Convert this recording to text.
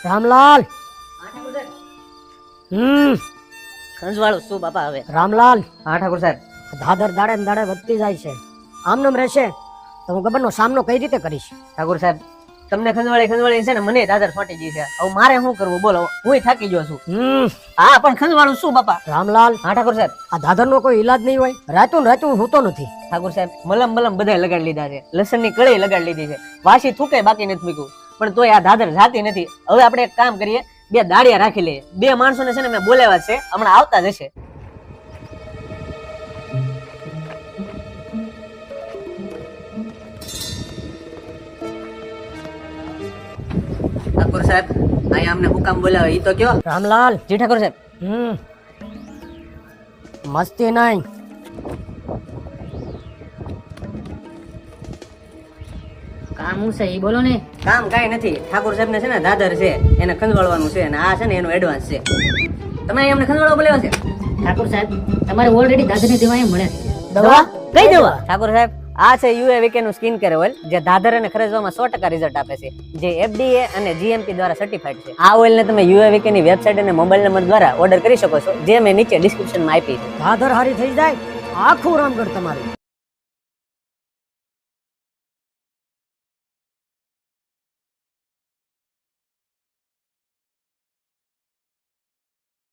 રામલાલ. ખંજવાળું શું બાપા હવે? રામલાલ, હા ઠાકોર સાહેબ. દાદર દાડે ને દાડે વધતી જાય છે. આમનેમ રહેશે તો હું ગબરનો સામનો કઈ રીતે કરીશ? ઠાકોર સાહેબ, તમને ખંજવાળી છે ને, મને દાદર ફાટી ગઈ છે. હવે મારે શું કરવું બોલો? હું થાકી ગયો છું. હા પણ ખંજવાળું શું બાપા? રામલાલ, હા ઠાકોર સાહેબ. આ દાદરનો કોઈ ઈલાજ નહીં હોય? રાતું ને રાતું હોતો નથી. ઠાકોર સાહેબ, મલમ બધા લગાડી લીધા છે, લસણની કળી લગાડી લીધી છે, વાસી થૂકે બાકી નથી મૂક્યું, પણ તોય આ દાદર જાતી નથી. હવે આપણે એક કામ કરીએ, 2 દાડિયા રાખી લઈએ. 2 માણસોને છે ને મેં બોલાવ્યા છે, હમણાં આવતા જ હશે. ઠાકોર સાહેબ, અહીંયા અમને હુકામ બોલાવે ઈ તો કયો. રામલાલ. જી ઠાકોર સાહેબ. મસ્તી નહીં. કામ હું છે ઈ બોલો ને. કામ કાંઈ નથી. ઠાકોર સાહેબ ને છે ને દાદર છે, એને ખંજવાળવાનું છે, અને આ છે ને એનું એડવાન્સ છે. તમે અહીં અમને ખંજવાળવા બોલાવ્યા છે? ઠાકોર સાહેબ, તમારે ઓલરેડી દાદરની દવા અહીં મળે છે. દવા? કઈ દવા? ઠાકોર સાહેબ, આ છે UAVK નું સ્કિન કેર ઓઇલ, જે દાદર અને ખરજવામાં 100% રિઝલ્ટ આપે છે, જે FDA અને GMP દ્વારા સર્ટિફાઈડ છે. આ ઓઇલ ને તમે UAVK ની વેબસાઇટ અને મોબાઈલ નંબર દ્વારા ઓર્ડર કરી શકો છો, જે મેં નીચે ડિસ્ક્રિપ્શનમાં આપી છે. દાદર હારી થઈ જાય આખું રામગઢ તમારું.